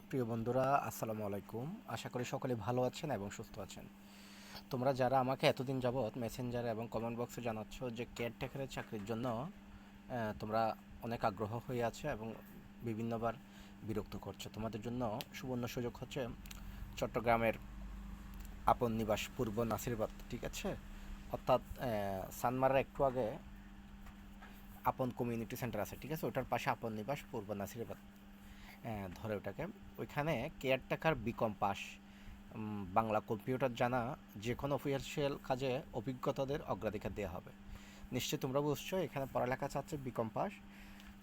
প্রিয় বন্ধুরা, আসসালামু আলাইকুম। আশা করি সকলে ভালো আছেন এবং সুস্থ আছেন। তোমরা যারা আমাকে এতদিন যাবৎ মেসেঞ্জারে এবং কমেন্ট বক্সে জানাচ্ছ যে কেয়ারটেকারের চাকরির জন্য তোমরা অনেক আগ্রহ হয়ে আছে এবং বিভিন্নবার বিরক্ত করছো, তোমাদের জন্য সুবর্ণ সুযোগ হচ্ছে চট্টগ্রামের আপন নিবাস পূর্ব নাসিরবাদ, ঠিক আছে? অর্থাৎ সানমারের একটু আগে আপন কমিউনিটি সেন্টার আছে, ঠিক আছে? ওটার পাশে আপন নিবাস পূর্ব নাসিরবাদ ধরে ওটাকে। ওইখানে caretaker BCom pass, Bangla computer জানা, যে কোনো অফিসিয়াল কাজে অভিজ্ঞতাদের অগ্রাধিকার দেওয়া হবে। নিশ্চয়ই তোমরা বুঝছো এখানে পড়ালেখা চাচ্ছে বিকম পাস,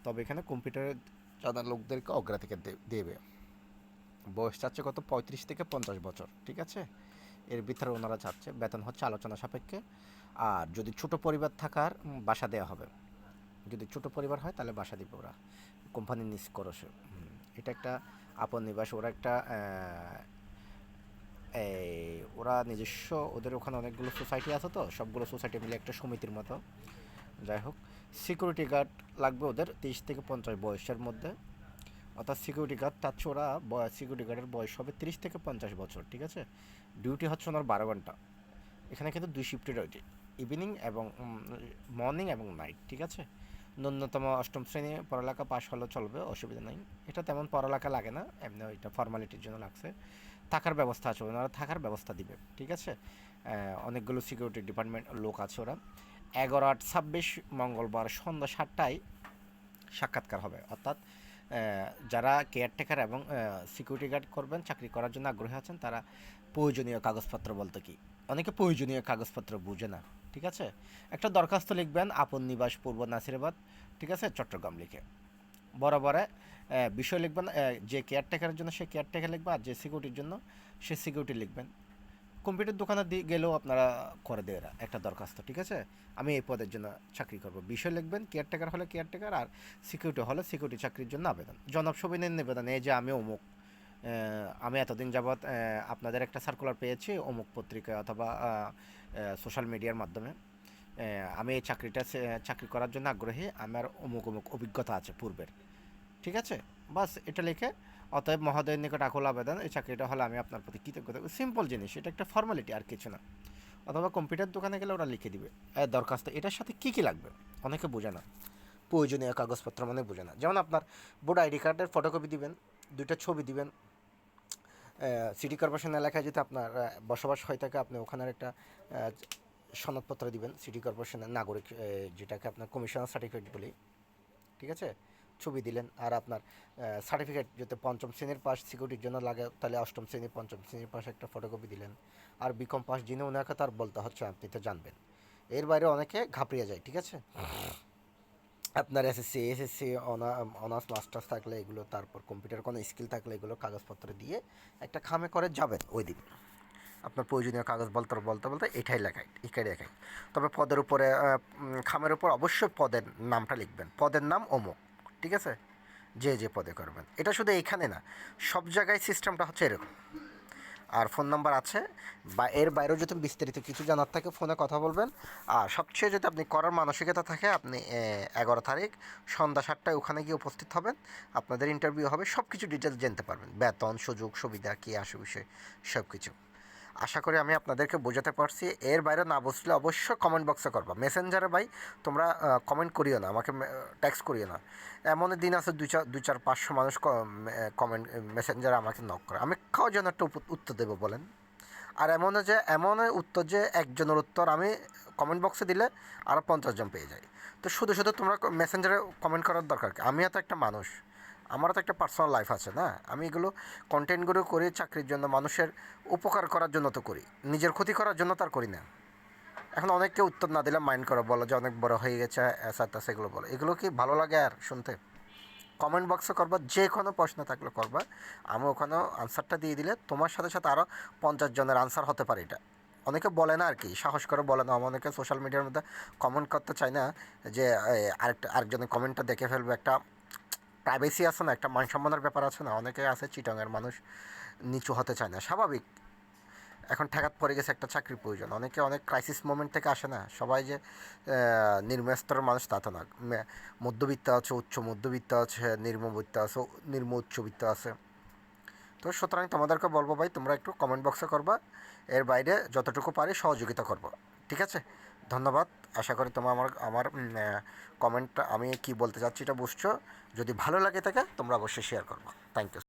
তবে এখানে কম্পিউটারের জানা লোকদেরকে অগ্রাধিকার দেবে। বয়স চাচ্ছে কত 35 থেকে 50 বছর, ঠিক আছে? এর ভিতরে ওনারা চাচ্ছে, বেতন হচ্ছে আলোচনা সাপেক্ষে। আর যদি ছোট পরিবার থাকার বাসা দেওয়া হবে, যদি ছোট পরিবার হয় তাহলে বাসা দিবে ওরা, কোম্পানির নিজ খরচে। এটা একটা আপন নিবাস, ওরা একটা ওরা নিজস্ব, ওদের ওখানে অনেকগুলো সোসাইটি আছে, তো সবগুলো সোসাইটি মিলে একটা সমিতির মতো। যাই হোক, সিকিউরিটি গার্ড লাগবে ওদের 30 থেকে 50 বয়সের মধ্যে। অর্থাৎ সিকিউরিটি গার্ড তার ওরা সিকিউরিটি গার্ডের বয়স হবে 30 থেকে 50 বছর, ঠিক আছে? ডিউটি হচ্ছে ওনার 12 ঘন্টা। এখানে কিন্তু 2 শিফটে ডিউটি, ইভিনিং এবং মর্নিং এবং নাইট, ঠিক আছে? ন্যূনতম অষ্টম শ্রেণী পড়ালেখা পাশ হলেও চলবে, অসুবিধা নেই। এটা তেমন পড়ালেখা লাগে না, এমনি এটা ফর্মালিটির জন্য লাগছে। থাকার ব্যবস্থা আছে, ওনারা থাকার ব্যবস্থা দিবে, ঠিক আছে? অনেকগুলো সিকিউরিটি ডিপার্টমেন্ট লোক আছে ওরা। 11/8/26 মঙ্গলবার সন্ধ্যা 7টায় সাক্ষাৎকার হবে। অর্থাৎ যারা কেয়ারটেকার এবং সিকিউরিটি গার্ড করবেন, চাকরি করার জন্য আগ্রহী আছেন, তারা প্রয়োজনীয় কাগজপত্র বলতে কি, অনেকে প্রয়োজনীয় কাগজপত্র বুঝে না, ঠিক আছে? একটা দরখাস্ত লিখবেন, আপন নিবাস পূর্ব নাসিরাবাদ, ঠিক আছে, চট্টগ্রাম লিখে বরাবরে বিষয় লিখবেন। যে কেয়ারটেকারের জন্য সে কেয়ারটেকার লিখবেন, আর যে সিকিউরিটির জন্য সে সিকিউরিটি লিখবেন। কম্পিউটার দোকানে দিয়ে গেলেও আপনারা করে দেয় এরা একটা দরখাস্ত, ঠিক আছে? আমি এই পদের জন্য চাকরি করব, বিষয় লিখবেন। কেয়ারটেকার হলে কেয়ারটেকার, আর সিকিউরিটি হলে সিকিউরিটি চাকরির জন্য আবেদন। জনাব সবিনের নিবেদন, এই যে আমি অমুক, আমি এতদিন যাবৎ আপনাদের একটা সার্কুলার পেয়েছি অমুক পত্রিকায় অথবা সোশ্যাল মিডিয়ার মাধ্যমে। আমি এই চাকরি করার জন্য আগ্রহী, আমার অমুক অমুক অভিজ্ঞতা আছে পূর্বের, ঠিক আছে? বাস এটা লিখে, অতএব মহোদয়ের নিকট আকুল আবেদন, এই চাকরিটা হলে আমি আপনার প্রতি কৃতজ্ঞতা। সিম্পল জিনিস, এটা একটা ফর্মালিটি, আর কিছু না। অথবা কম্পিউটার দোকানে গেলে ওরা লিখে দিবে দরখাস্ত। এটার সাথে কী কী লাগবে অনেকে বোঝে না, প্রয়োজনীয় কাগজপত্র মানে বোঝে না। যেমন আপনার ভোটার আইডি কার্ডের ফটোকপি দিবেন, দুইটা ছবি দিবেন। সিটি কর্পোরেশন এলাকায় যদি আপনার বসবাস হয়ে থাকে, আপনি ওখানের একটা সনদপত্র দিবেন, সিটি কর্পোরেশনের নাগরিক, যেটাকে আপনার কমিশনার সার্টিফিকেট বলি, ঠিক আছে? ছবি দিলেন। আর আপনার সার্টিফিকেট যদি পঞ্চম শ্রেণীর পাস সিকিউরিটির জন্য লাগে, তাহলে অষ্টম শ্রেণী পঞ্চম শ্রেণীর পাশে একটা ফটোকপি দিলেন। আর বিকম পাস যিনি, ওনাকে তার বলতে হচ্ছে, আপনি তো জানবেন। এর বাইরে অনেকে ঘাবড়িয়ে যায়, ঠিক আছে? আপনার এসএসসি অনার্স মাস্টার্স থাকলে এগুলো, তারপর কম্পিউটার কোনো স্কিল থাকলে এগুলো কাগজপত্র দিয়ে একটা খামে করে যাবেন ওই দিন। আপনার প্রয়োজনীয় কাগজ বলতে বলতে বলতে এটাই লেখাই, এটাই লেখাই। তবে পদের উপরে খামের উপর অবশ্যই পদের নামটা লিখবেন, পদের নাম অমুক, ঠিক আছে? যে যে পদে করবেন। এটা শুধু এইখানে না, সব জায়গায় সিস্টেমটা হচ্ছে এরকম। আর ফোন নাম্বার আছে, বা এর বাইরেও যদি বিস্তারিত কিছু জানার থাকে ফোনে কথা বলবেন। আর সবচেয়ে যদি আপনি করার মানসিকতা থাকে, আপনি 11 তারিখ সন্ধ্যা 7টায় ওখানে গিয়ে উপস্থিত হবেন। আপনাদের ইন্টারভিউ হবে, সব কিছু ডিটেলস জানতে পারবেন, বেতন, সুযোগ সুবিধা কী আসে বিষয় সব কিছু। আশা করি আমি আপনাদেরকে বোঝাতে পারছি। এর বাইরে না বুঝলে অবশ্যই কমেন্ট বক্সে করবা। মেসেঞ্জারে ভাই তোমরা কমেন্ট করিও না, আমাকে ট্যাক্স করিও না। এমন দিন আছে 2-4-500 মানুষ কমেন্ট মেসেঞ্জারে আমাকে নক করে, আমি খাওয়ার জন্য একটা উত্তর দেবো বলেন? আর এমন উত্তর যে একজনের উত্তর আমি কমেন্ট বক্সে দিলে আরও 50 জন পেয়ে যাই। তো শুধু শুধু তোমরা মেসেঞ্জারে কমেন্ট করার দরকার কি? আমিও তো একটা মানুষ, আমারও তো একটা পার্সোনাল লাইফ আছে না? আমি এগুলো কন্টেন্টগুলো করি চাকরির জন্য, মানুষের উপকার করার জন্য তো করি, নিজের ক্ষতি করার জন্য তার করি না। এখন অনেককে উত্তর না দিলে মাইন্ড করো, বলো যে অনেক বড় হয়ে গেছে, এসা তেসা, এগুলো বলো। এগুলো কি ভালো লাগে আর শুনতে? কমেন্ট বক্সে করবা, যে কোনো প্রশ্ন থাকলে করবা, আমি ওখানেও আনসারটা দিয়ে দিলে তোমার সাথে সাথে আরও 50 জনের আনসার হতে পারে। এটা অনেকে বলে না আর কি, সাহস করে বলে না। অনেকে সোশ্যাল মিডিয়ার মধ্যে কমেন্ট করতে চায় না, যে আরেকজনের কমেন্টটা দেখে ফেলবে। একটা প্রাইভেসি আছে না, একটা মান সম্মানের ব্যাপার আছে না? অনেকে আছে চিটংয়ের মানুষ, নিচু হতে চায় না, স্বাভাবিক। এখন ঠেকাত পড়ে গেছে, একটা চাকরির প্রয়োজন। অনেকে অনেক ক্রাইসিস মোমেন্ট থেকে আসে না, সবাই যে নিম্ন স্তরের মানুষ তা তো না। মধ্যবিত্ত আছে, উচ্চ মধ্যবিত্ত আছে, নিম্নবিত্ত আছে, নিম্ন উচ্চবিত্ত আছে। তো সুতরাং তোমাদেরকে বলবো ভাই, তোমরা একটু কমেন্ট বক্সে করবা, এর বাইরে যতটুকু পারি সহযোগিতা করব। ঠিক আছে, ধন্যবাদ। আশা করি তোমরা আমার কমেন্টটা আমি কি বলতে চাচ্ছি এটা বুঝছো। যদি ভালো লাগে থাকে তোমরা অবশ্যই শেয়ার করবো। Thank you.